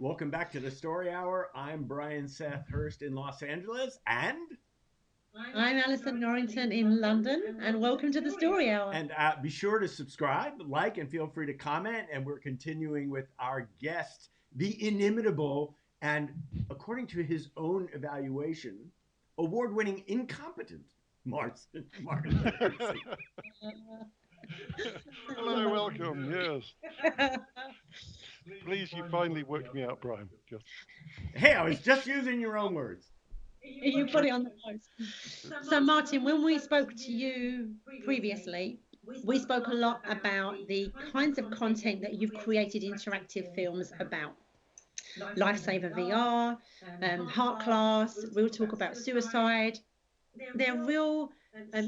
Welcome back to the Story Hour. I'm Brian Seth Hurst in Los Angeles, and I'm Alison Norrington in London, and welcome to the Story Hour. And be sure to subscribe, like, and feel free to comment. And we're continuing with our guest, the inimitable, and according to his own evaluation, award-winning incompetent Martin Percy. Hello, welcome. Yes. Please, you finally worked me out, Brian. Hey, I was just using your own words. You put it on the post. So, Martin, when we spoke to you previously, we spoke a lot about the kinds of content that you've created interactive films about. Lifesaver VR, Heart Class, we'll talk about suicide. They're real,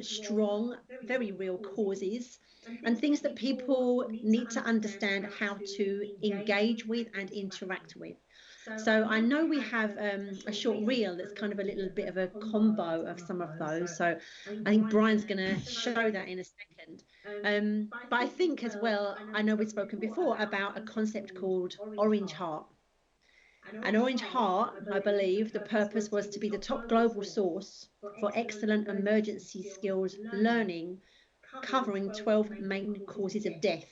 strong, very real causes and things that people need to understand how to engage with and interact with. So I know we have a short reel that's kind of a little bit of a combo of some of those. So I think Brian's going to show that in a second. But I think as well, I know we've spoken before about a concept called Orange Heart. An Orange Heart, I believe, the purpose was to be the top global source for excellent emergency skills learning, covering 12 main causes of death.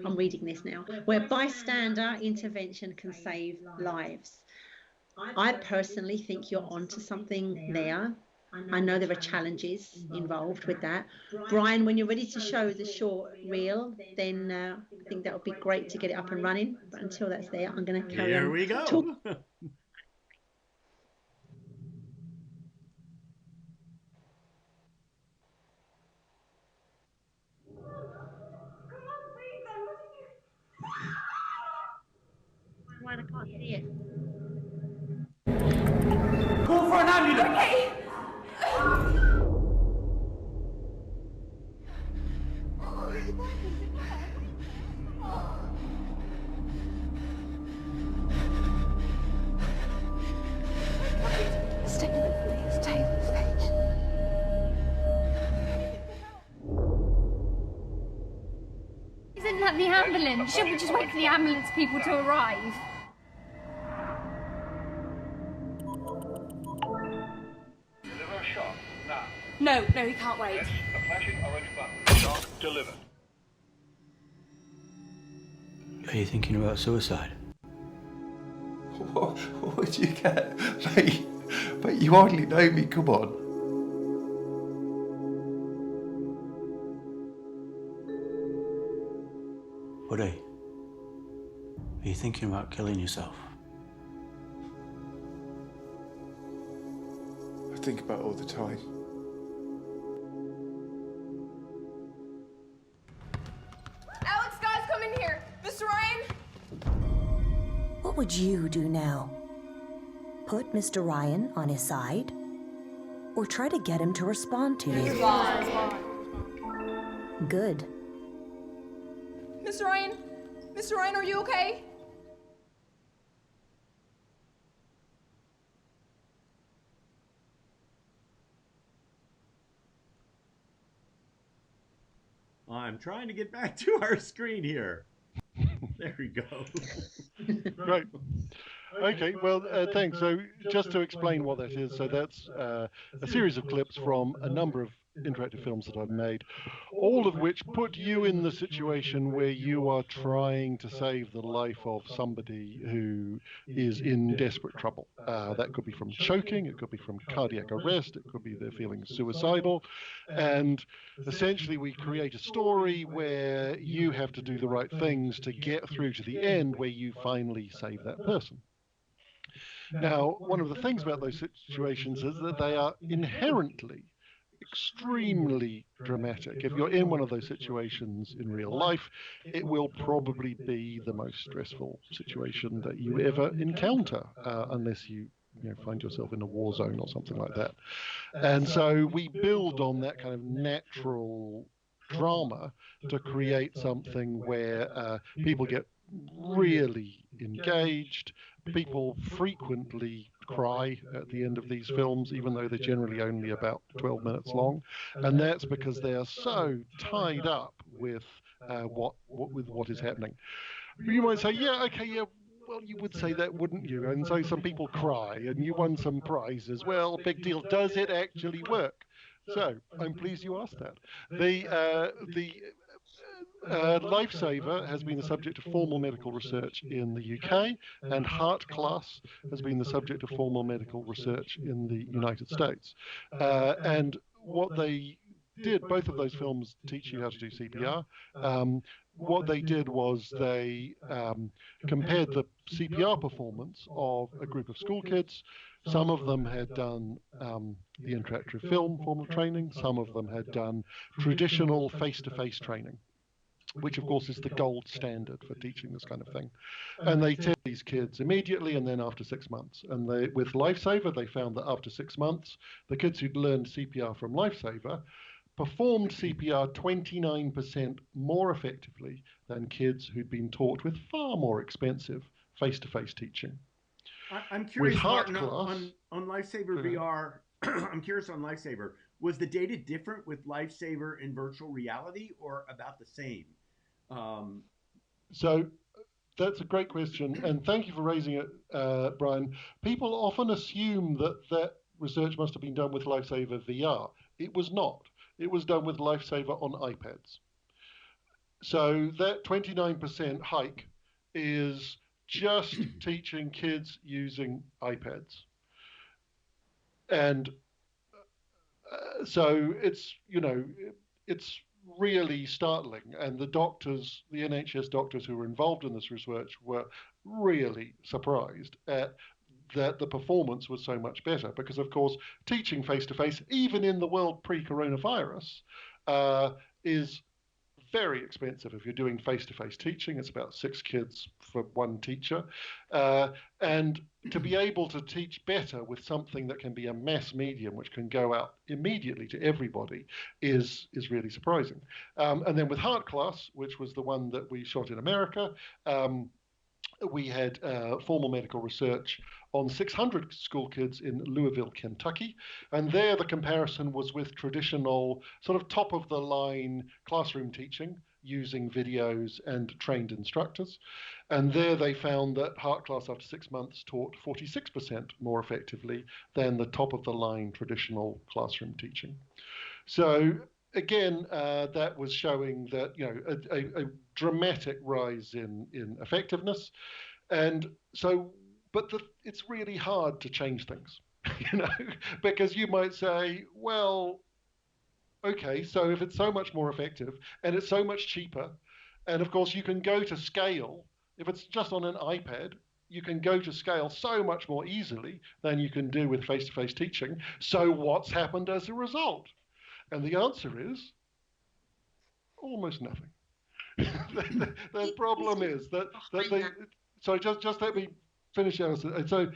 I'm reading this now, where bystander intervention can save lives. I personally think you're onto something there. I know there are challenges involved with that. Brian, when you're ready to show the short reel, then I think that would be great to get it up and running. But until that's there, I'm going to carry on. Here we go. Brian, I can't see it. Call for an ambulance! Okay. Stay with me. Stay with me. Isn't that the ambulance? Shouldn't we just wait for the ambulance people to arrive? Deliver a shot now. No, he can't wait. Yes, a flashing orange button. Shot delivered. Are you thinking about suicide? What would you get? Mate, you hardly know me, come on. Buddy, are you thinking about killing yourself? I think about it all the time. Alex, guys, come in here. Mr. Ryan? What would you do now? Put Mr. Ryan on his side? Or try to get him to respond to you? Good. Mr. Ryan? Mr. Ryan, are you okay? I'm trying to get back to our screen here. There we go. Right. Okay, well, thanks. So just to explain what that is, so that's a series of clips from a number of interactive films that I've made, all of which put you in the situation where you are trying to save the life of somebody who is in desperate trouble. That could be from choking, it could be from cardiac arrest, it could be they're feeling suicidal. And essentially we create a story where you have to do the right things to get through to the end where you finally save that person. Now, one of the things about those situations is that they are inherently extremely dramatic. If you're in one of those situations in real life, it will probably be the most stressful situation that you ever encounter, unless you find yourself in a war zone or something like that. And so we build on that kind of natural drama to create something where people get really engaged. People frequently cry at the end of these films, even though they're generally only about 12 minutes long, and that's because they are so tied up with what is happening. You might say, yeah, okay, yeah, well, you would say that, wouldn't you? And so some people cry, and you won some prizes. Well, big deal. Does it actually work? So I'm pleased you asked that. The Lifesaver has been the subject of formal medical research in the UK, and Heart Class has been the subject of formal medical research in the United States. And what they did, both of those films teach you how to do CPR. What they did was they compared the CPR performance of a group of school kids. Some of them had done the interactive film form of training. Some of them had done traditional face-to-face training, which of course is the gold standard for teaching this kind of thing. And they test these kids immediately and then after 6 months. And with Lifesaver, they found that after 6 months, the kids who'd learned CPR from Lifesaver performed CPR 29% more effectively than kids who'd been taught with far more expensive face-to-face teaching. I'm curious, Martin, class, on Lifesaver VR, I'm curious on Lifesaver, was the data different with Lifesaver in virtual reality or about the same? So that's a great question, and thank you for raising it, Brian. People often assume that research must have been done with Lifesaver VR. It was not. It was done with Lifesaver on iPads. So that 29% hike is just teaching kids using iPads. And so it's, it's really startling. And the doctors, the NHS doctors who were involved in this research were really surprised at that the performance was so much better, because of course teaching face-to-face, even in the world pre-coronavirus, is very expensive. If you're doing face-to-face teaching, it's about 6 kids for one teacher, and to be able to teach better with something that can be a mass medium, which can go out immediately to everybody, is really surprising. And then with Heart Class, which was the one that we shot in America, we had formal medical research on 600 school kids in Louisville, Kentucky. And there the comparison was with traditional sort of top-of-the-line classroom teaching using videos and trained instructors. And there they found that Heart Class after 6 months taught 46% more effectively than the top-of-the-line traditional classroom teaching. So again, that was showing that, a dramatic rise in effectiveness. And so, but it's really hard to change things, because you might say, well, okay, so if it's so much more effective and it's so much cheaper, and of course you can go to scale, if it's just on an iPad, you can go to scale so much more easily than you can do with face-to-face teaching. So what's happened as a result? And the answer is almost nothing. The problem is that they. So just let me finish, Alison. So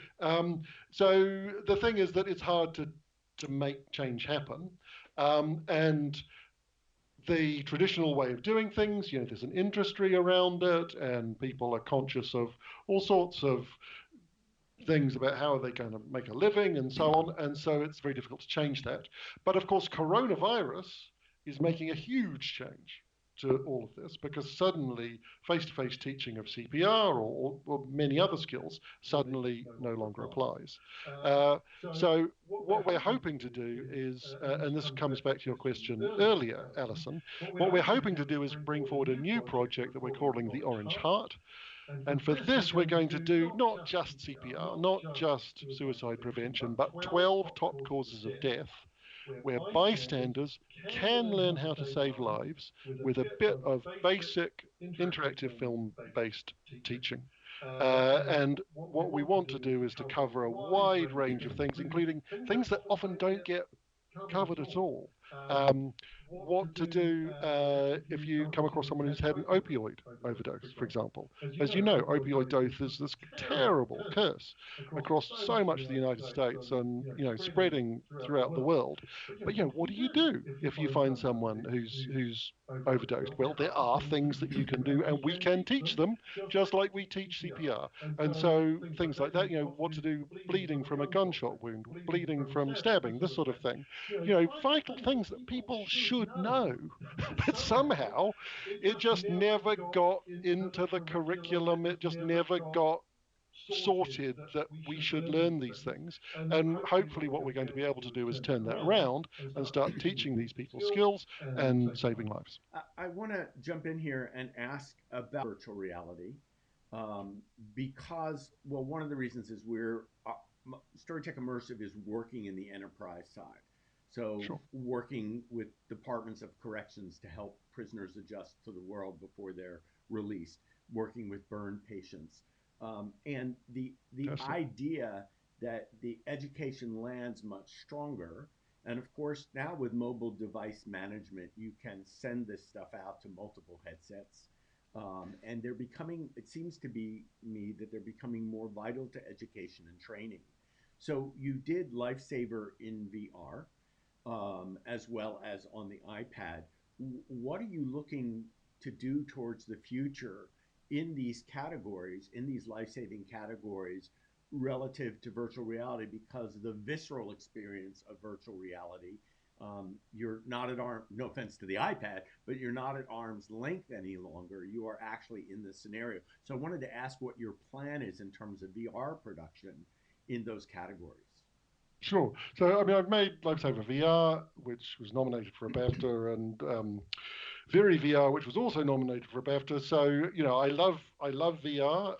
the thing is that it's hard to make change happen, and the traditional way of doing things, there's an industry around it, and people are conscious of all sorts of things about how are they going to make a living and so on, and so it's very difficult to change that. But of course, coronavirus is making a huge change to all of this, because suddenly face-to-face teaching of CPR or many other skills suddenly no longer applies. So what we're hoping to do is, and this comes back to your question earlier, Alison, what we're hoping to do is bring forward a new project that we're calling the Orange Heart. And for this, we're going to do not just CPR, not just suicide prevention, but 12 top causes of death, where bystanders can learn how to save lives with a bit of basic interactive film-based teaching. And what we want to do is to cover a wide range of things, including things that often don't get covered at all. What to do if you come across someone who's had an opioid overdose, for example. As you know, opioid dose is this terrible curse across so much of the United States and spreading throughout the world. But what do you do if you find someone who's overdosed? Well, there are things that you can do, and we can teach them, just like we teach CPR. And so things like that, what to do, bleeding from a gunshot wound, bleeding from stabbing, this sort of thing. Vital things that people should know, but somehow it just never got into the curriculum. It just never got sorted that we should learn these things. And hopefully what we're going to be able to do is turn that around and start teaching these people skills and saving lives. I want to jump in here and ask about virtual reality because, well, one of the reasons is StoryTech Immersive is working in the enterprise side. So working with departments of corrections to help prisoners adjust to the world before they're released, working with burn patients. And the idea that the education lands much stronger. And of course, now with mobile device management, you can send this stuff out to multiple headsets. And they're becoming, it seems to be me that they're becoming more vital to education and training. So you did Lifesaver in VR, as well as on the iPad. What are you looking to do towards the future in these categories, in these life-saving categories, relative to virtual reality? Because the visceral experience of virtual reality, you're not at no offense to the iPad, but you're not at arm's length any longer. You are actually in the scenario. So I wanted to ask what your plan is in terms of VR production in those categories. Sure. So, I mean, I've made Lifesaver VR, which was nominated for a BAFTA, and Very VR, which was also nominated for a BAFTA. So, you know, I love VR.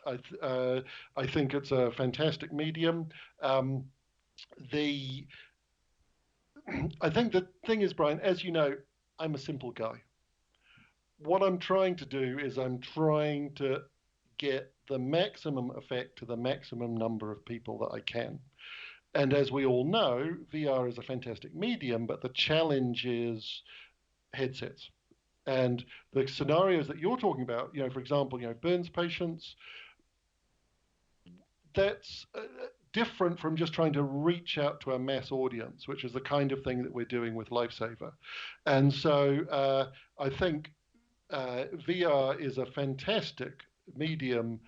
I think it's a fantastic medium. I think the thing is, Brian, as you know, I'm a simple guy. What I'm trying to do is I'm trying to get the maximum effect to the maximum number of people that I can. And as we all know, VR is a fantastic medium, but the challenge is headsets. And the scenarios that you're talking about, you know, for example, you know, burns patients, that's different from just trying to reach out to a mass audience, which is the kind of thing that we're doing with Lifesaver. And so I think VR is a fantastic medium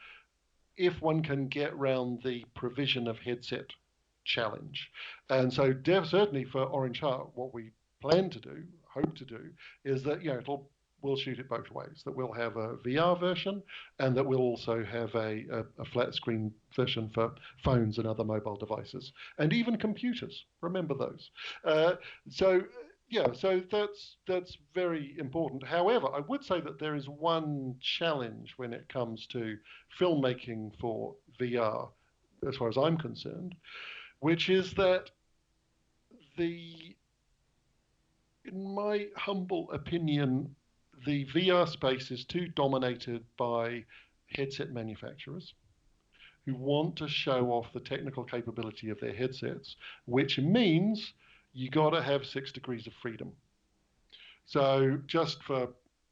if one can get around the provision of headset challenge. And so certainly for Orange Heart, what we plan to do, hope to do, is that, you know, we'll shoot it both ways, that we'll have a VR version and that we'll also have a flat screen version for phones and other mobile devices and even computers. Remember those. So that's very important. However, I would say that there is one challenge when it comes to filmmaking for VR, as far as I'm concerned, which is that in my humble opinion, the VR space is too dominated by headset manufacturers who want to show off the technical capability of their headsets, which means you got to have 6 degrees of freedom. So just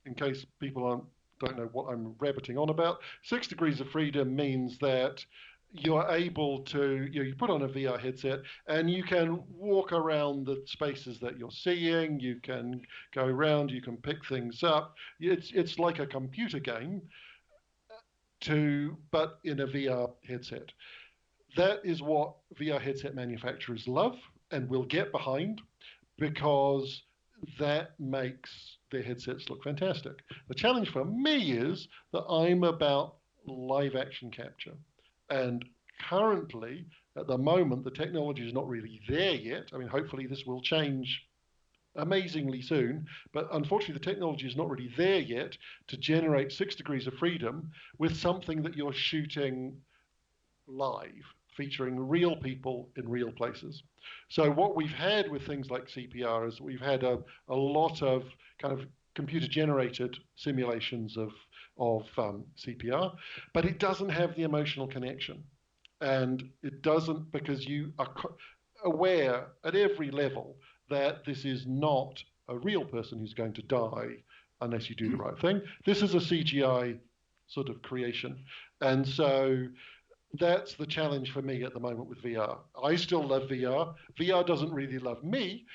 in case people don't know what I'm rabbiting on about, 6 degrees of freedom means that you're able to, you put on a VR headset and you can walk around the spaces that you're seeing, you can go around, you can pick things up. It's like a computer game but in a VR headset. That is what VR headset manufacturers love and will get behind, because that makes their headsets look fantastic. The challenge for me is that I'm about live action capture. And currently, at the moment, the technology is not really there yet. I mean, hopefully this will change amazingly soon, but unfortunately the technology is not really there yet to generate 6 degrees of freedom with something that you're shooting live, featuring real people in real places. So what we've had with things like CPR is we've had a lot of kind of computer-generated simulations of CPR, but it doesn't have the emotional connection. And it doesn't, because you are aware at every level that this is not a real person who's going to die unless you do the right thing. This is a CGI sort of creation. And so that's the challenge for me at the moment with VR. I still love VR. VR doesn't really love me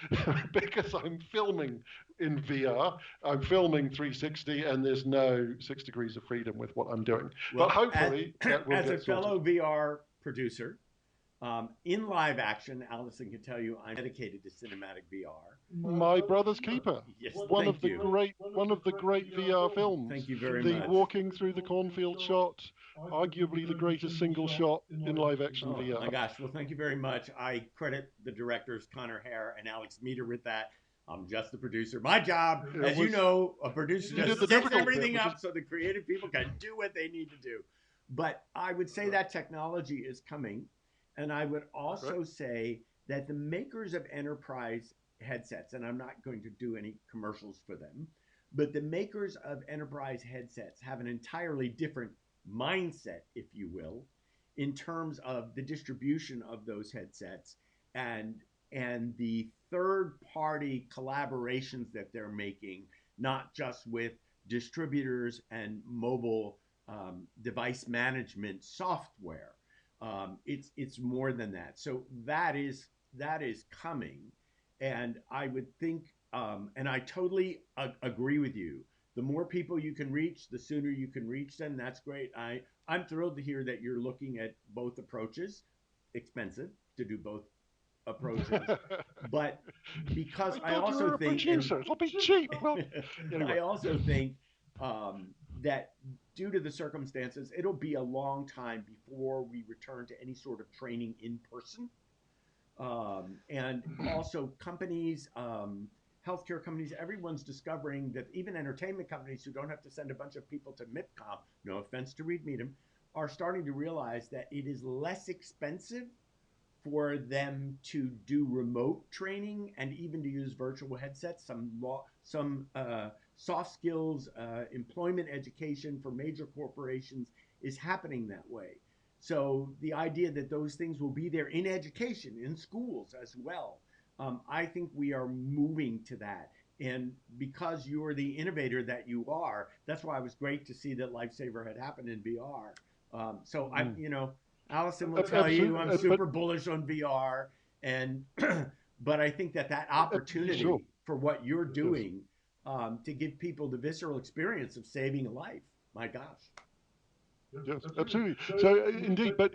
because I'm filming in VR. I'm filming 360 and there's no 6 degrees of freedom with what I'm doing. Well, but hopefully that will as get a fellow sorted. VR producer, In live action, Allison can tell you I'm dedicated to cinematic VR. My Brother's Keeper. Yes, one of the great VR films. Thank you very the much. walking through the cornfield shot, arguably the greatest single shot in live action VR. Oh my gosh! Well, thank you very much. I credit the directors Connor Hare and Alex Meter with that. I'm just the producer. My job, as you know, a producer just sets everything up so the creative people can do what they need to do. But I would say that technology is coming. And I would also say that the makers of enterprise headsets, and I'm not going to do any commercials for them, but the makers of enterprise headsets have an entirely different mindset, if you will, in terms of the distribution of those headsets and the third-party collaborations that they're making, not just with distributors and mobile device management software. It's more than that. So that is coming, and I would think, and I totally agree with you. The more people you can reach, the sooner you can reach them. That's great. I'm thrilled to hear that you're looking at both approaches. Expensive to do both approaches, but because I also think it'll be cheap. Well, anyway. I also think that due to the circumstances, it'll be a long time before we return to any sort of training in person. And also companies, healthcare companies, everyone's discovering that even entertainment companies who don't have to send a bunch of people to MIPCOM, no offense to Reed Needham, are starting to realize that it is less expensive for them to do remote training and even to use virtual headsets. Some soft skills, employment education for major corporations is happening that way. So the idea that those things will be there in education, in schools as well, I think we are moving to that. And because you're the innovator that you are, that's why it was great to see that Lifesaver had happened in VR. So I'm, Allison will tell you I'm super bullish on VR, and but I think that opportunity for what you're doing to give people the visceral experience of saving a life. My gosh. Yes, absolutely. So indeed, but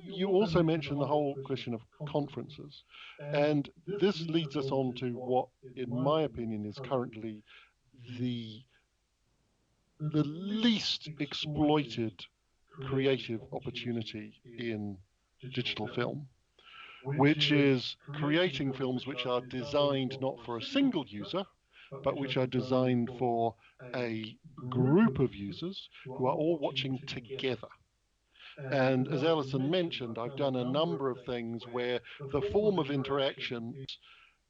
you also mentioned the whole question of conferences, and this leads us on to what, in my opinion, is currently the least exploited creative opportunity in digital film, which is creating films which are designed not for a single user, but which are designed for a group of users who are all watching together. And as Alison mentioned, I've done a number of things where the form of interaction is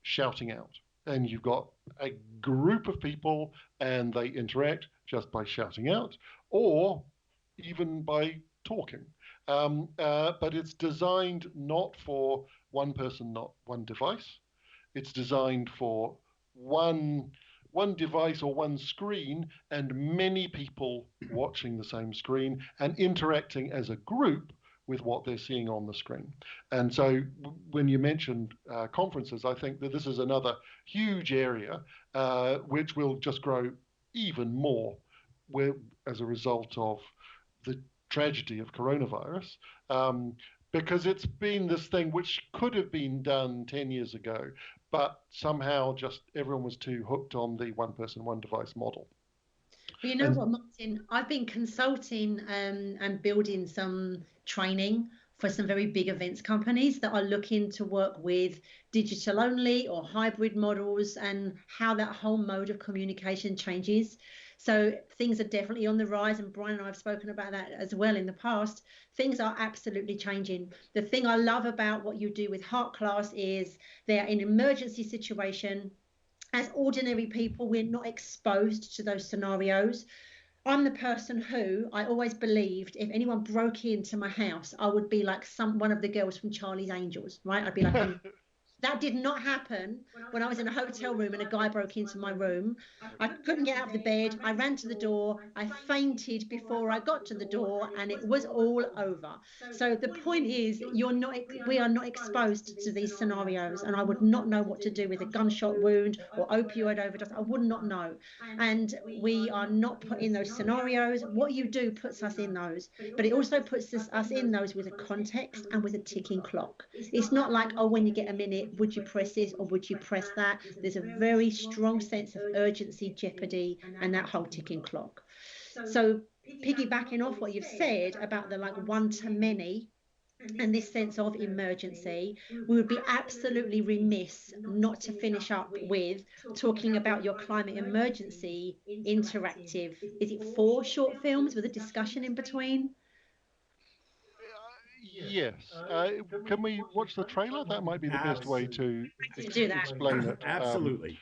shouting out. And you've got a group of people and they interact just by shouting out or even by talking. But it's designed not for one person, not one device. It's designed for one device or one screen and many people watching the same screen and interacting as a group with what they're seeing on the screen. And so when you mentioned conferences, I think that this is another huge area which will just grow even more as a result of the tragedy of coronavirus, because it's been this thing which could have been done 10 years ago, but somehow just everyone was too hooked on the one person, one device model. Well, you know what, Martin? I've been consulting and building some training for some very big events companies that are looking to work with digital only or hybrid models and how that whole mode of communication changes. So things are definitely on the rise, and Brian and I have spoken about that as well in the past. Things are absolutely changing. The thing I love about what you do with Heart Class is they're in an emergency situation. As ordinary people, we're not exposed to those scenarios. I'm the person who I always believed if anyone broke into my house, I would be like one of the girls from Charlie's Angels, right? I'd be like, That did not happen when I was in a hotel room and a guy broke into my room. I couldn't get out of the bed. I ran to the door. I fainted before I got to the door, and it was all over. So the point is, we are not exposed to these scenarios, and I would not know what to do with a gunshot wound or opioid overdose. I would not know. And we are not put in those scenarios. What you do puts us in those, but it also puts us in those with a context and with a ticking clock. It's not like, oh, when you get a minute, would you press this or would you press that? There's a very strong sense of urgency, jeopardy, and that whole ticking clock. So piggybacking off what you've said about the like one-to-many and this sense of emergency, we would be absolutely remiss not to finish up with talking about your climate emergency interactive. Is it 4 short films with a discussion in between? Yes. Can we watch the trailer? That might be the best way to do that. explain it. Absolutely.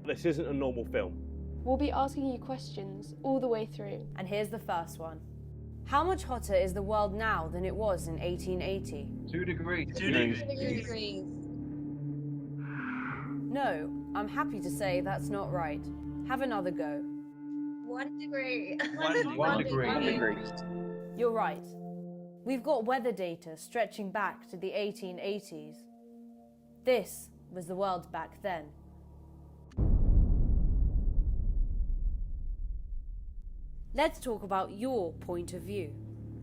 This isn't a normal film. We'll be asking you questions all the way through. And here's the first one. How much hotter is the world now than it was in 1880? 2 degrees. 2 degrees. No, I'm happy to say that's not right. Have another go. 1 degree. 1 degree. You're right. We've got weather data stretching back to the 1880s. This was the world back then. Let's talk about your point of view.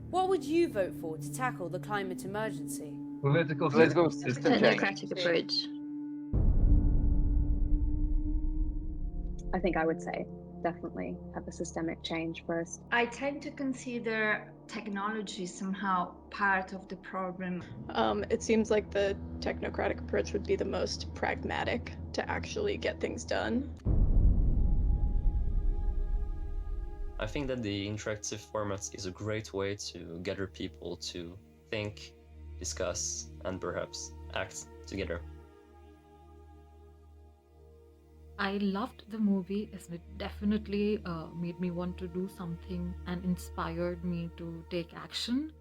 What would you vote for to tackle the climate emergency? Political system Technocratic approach. I think I would say definitely have a systemic change first. I tend to consider technology somehow part of the problem. It seems like the technocratic approach would be the most pragmatic to actually get things done. I think that the interactive format is a great way to gather people to think, discuss, and perhaps act together. I loved the movie. It definitely made me want to do something and inspired me to take action.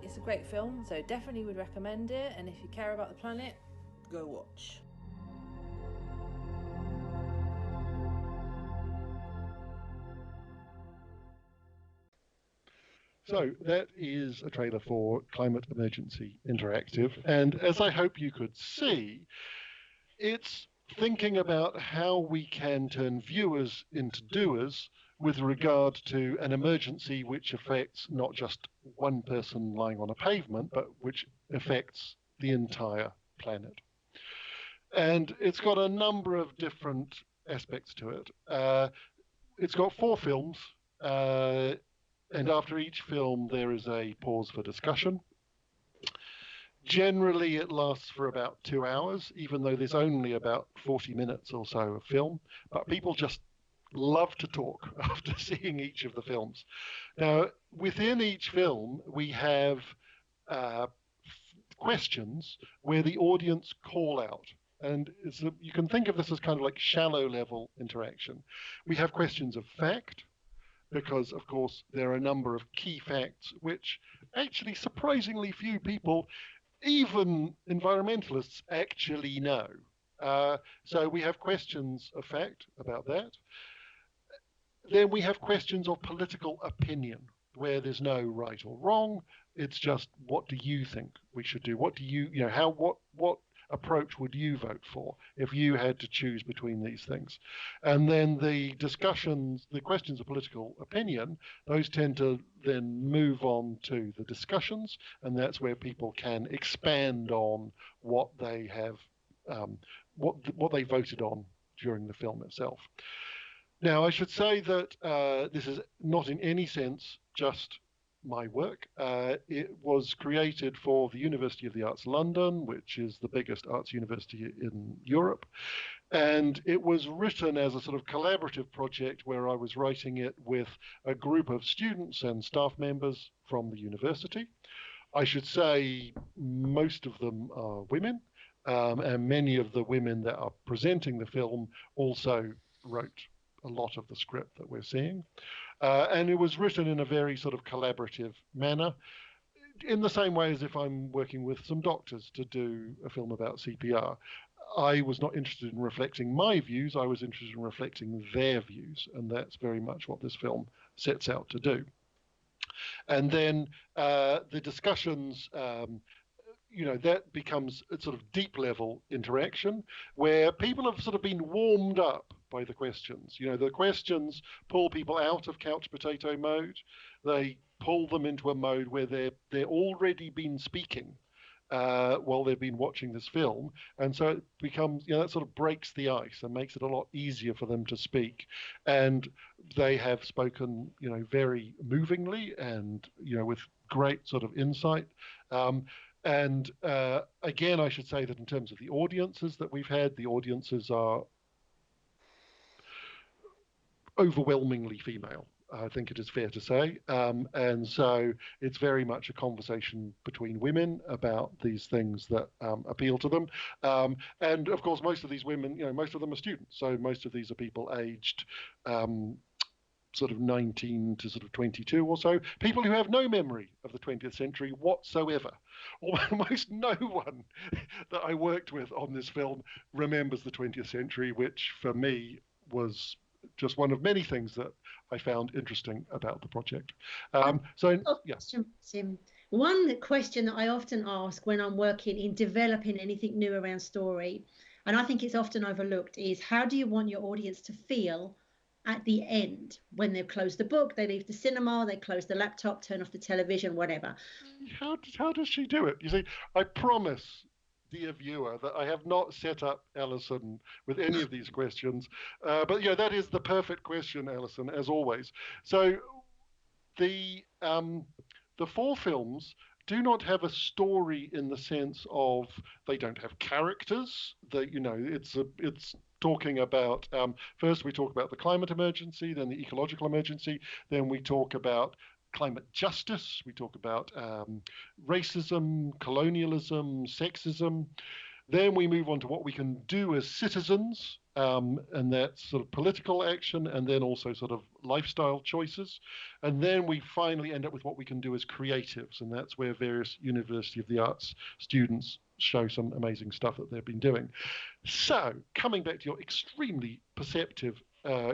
It's a great film, so definitely would recommend it. And if you care about the planet, go watch. So that is a trailer for Climate Emergency Interactive. And as I hope you could see, it's thinking about how we can turn viewers into doers with regard to an emergency which affects not just one person lying on a pavement, but which affects the entire planet. And it's got a number of different aspects to it. It's got 4 films. And after each film, there is a pause for discussion. Generally, it lasts for about 2 hours, even though there's only about 40 minutes or so of film. But people just love to talk after seeing each of the films. Now, within each film, we have questions where the audience call out. And you can think of this as kind of like shallow level interaction. We have questions of fact, because, of course, there are a number of key facts which actually surprisingly few people, even environmentalists, actually know. So we have questions of fact about that. Then we have questions of political opinion, where there's no right or wrong. It's just, what do you think we should do? What do you know, what approach would you vote for if you had to choose between these things? And then the discussions, the questions of political opinion, those tend to then move on to the discussions, and that's where people can expand on what they have, what they voted on during the film itself. Now, I should say that this is not in any sense just my work. It was created for the University of the Arts London, which is the biggest arts university in Europe. And it was written as a sort of collaborative project where I was writing it with a group of students and staff members from the university. I should say most of them are women, and many of the women that are presenting the film also wrote a lot of the script that we're seeing. And it was written in a very sort of collaborative manner, in the same way as if I'm working with some doctors to do a film about CPR. I was not interested in reflecting my views, I was interested in reflecting their views, and that's very much what this film sets out to do. And then the discussions, that becomes a sort of deep level interaction where people have sort of been warmed up by the questions. The questions pull people out of couch potato mode. They pull them into a mode where they're already been speaking while they've been watching this film, and so it becomes, that sort of breaks the ice and makes it a lot easier for them to speak. And they have spoken, very movingly and with great sort of insight. And again, I should say that in terms of the audiences that we've had, the audiences are overwhelmingly female, I think it is fair to say. And so it's very much a conversation between women about these things that appeal to them. And of course, most of these women, most of them are students. So most of these are people aged sort of 19 to sort of 22 or so, people who have no memory of the 20th century whatsoever. Almost no one that I worked with on this film remembers the 20th century, which for me was just one of many things that I found interesting about the project. One question that I often ask when I'm working in developing anything new around story, and I think it's often overlooked, is how do you want your audience to feel at the end when they've closed the book, they leave the cinema, they close the laptop, turn off the television, whatever? How does she do it? You see, I promise, dear viewer, that I have not set up Alison with any of these questions. But that is the perfect question, Alison, as always. So the 4 films do not have a story in the sense of they don't have characters. It's talking about, first we talk about the climate emergency, then the ecological emergency, then we talk about climate justice, we talk about racism, colonialism, sexism. Then we move on to what we can do as citizens, and that's sort of political action, and then also sort of lifestyle choices. And then we finally end up with what we can do as creatives, and that's where various University of the Arts students show some amazing stuff that they've been doing. So, coming back to your extremely perceptive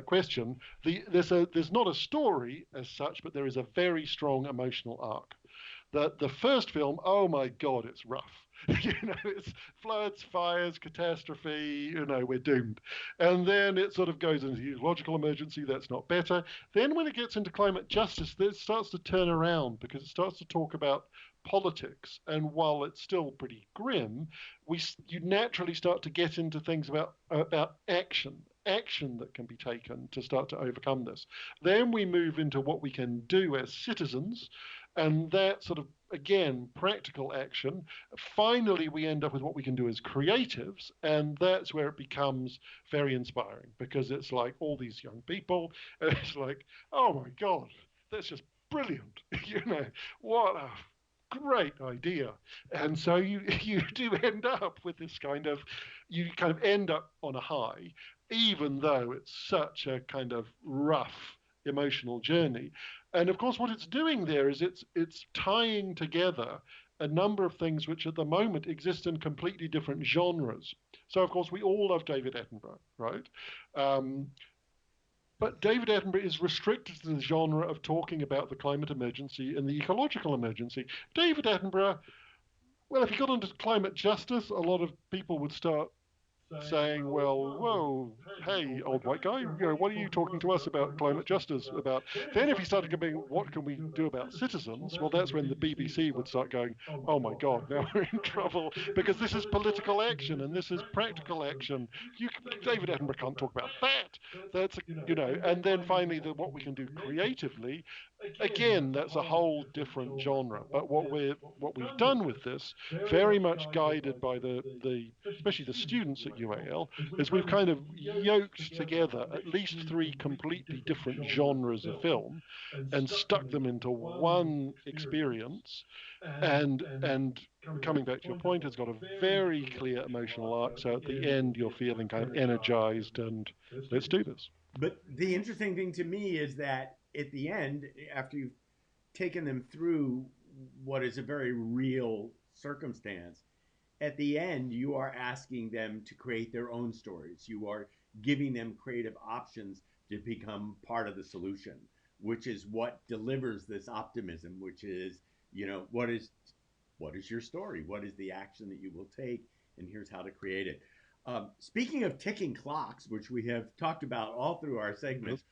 question, there's not a story as such, but there is a very strong emotional arc. The first film, oh my God, it's rough. It's floods, fires, catastrophe, we're doomed. And then it sort of goes into ecological emergency, that's not better. Then when it gets into climate justice, it starts to turn around because it starts to talk about politics. And while it's still pretty grim, you naturally start to get into things about action that can be taken to start to overcome this. Then we move into what we can do as citizens, and that sort of, again, practical action. Finally, we end up with what we can do as creatives, and that's where it becomes very inspiring, because it's like all these young people, and it's like, oh my God, that's just brilliant. What a great idea. And so you do end up with this you kind of end up on a high, even though it's such a kind of rough emotional journey. And of course, what it's doing there is it's tying together a number of things which at the moment exist in completely different genres. So of course, we all love David Attenborough, right? But David Attenborough is restricted to the genre of talking about the climate emergency and the ecological emergency. David Attenborough, well, if he got into climate justice, a lot of people would start saying, well, whoa, hey, old white guy, what are you talking to us about climate justice about? Then if he started going, what can we do about citizens? Well, that's when the BBC would start going, oh my God, now we're in trouble, because this is political action and this is practical action. David Attenborough can't talk about that. That's, and then finally what we can do creatively, again, that's a whole different genre. But what we've done with this, very much guided by especially the students at WAL, is we've kind of yoked together at least 3 completely different genres of film and stuck them into one experience. And coming back to your point, it's got a very clear emotional arc. So at the end, you're feeling kind of energized and let's do this. But the interesting thing to me is that at the end, after you've taken them through what is a very real circumstance, at the end, you are asking them to create their own stories. You are giving them creative options to become part of the solution, which is what delivers this optimism, which is, you know, what is your story? What is the action that you will take? And here's how to create it. Speaking of ticking clocks, which we have talked about all through our segments,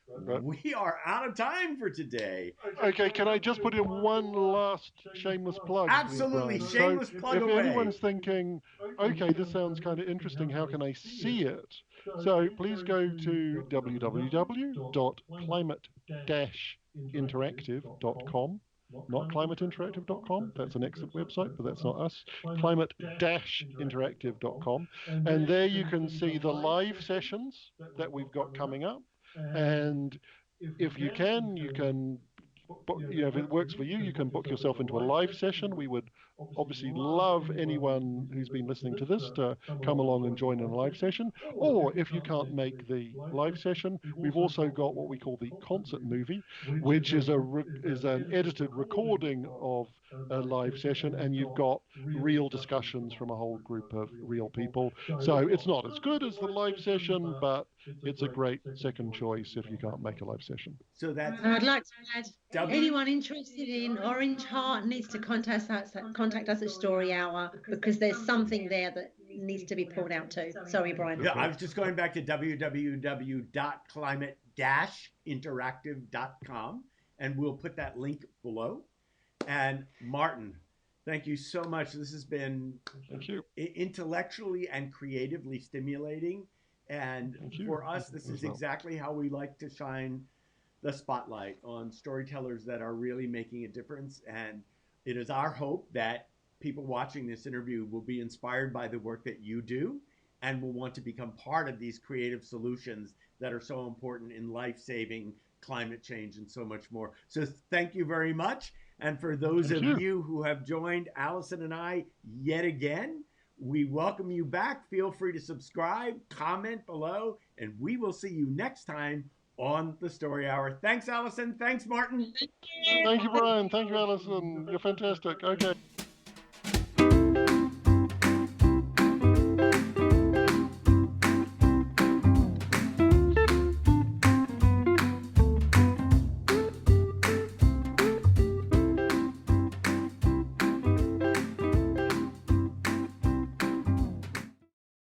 we are out of time for today. Okay, can I just put in one last shameless plug? Absolutely, shameless plug if away. If anyone's thinking, okay, this sounds kind of interesting, how can I see it? So please go to www.climate-interactive.com. Not climateinteractive.com, that's an excellent website, but that's not us. Climate-interactive.com. And there you can see the live sessions that we've got coming up. And if you can, if it works for you, you can book yourself into a live session. We would obviously love anyone who's been listening to this to come along and join in a live session. Or if you can't make the live session, we've also got what we call the concert movie, which is an edited recording of a live session, and you've got real discussions from a whole group of real people. So it's not as good as the live session, but it's a great second choice if you can't make a live session. So that's. I'd like to add, anyone interested in Orange Heart needs to contact us at Story Hour, because there's something there that needs to be pulled out too. Sorry, Brian. Yeah, I was just going back to www.climate-interactive.com, and we'll put that link below. And Martin, thank you so much. This has been intellectually and creatively stimulating. And for us, this is exactly how we like to shine the spotlight on storytellers that are really making a difference. And it is our hope that people watching this interview will be inspired by the work that you do and will want to become part of these creative solutions that are so important in life-saving, climate change, and so much more. So thank you very much. And for those of you who have joined Allison and I yet again, we welcome you back. Feel free to subscribe, comment below, and we will see you next time on the Story Hour. Thanks, Allison. Thanks, Martin. Thank you, Brian. Thank you, Allison. You're fantastic. Okay.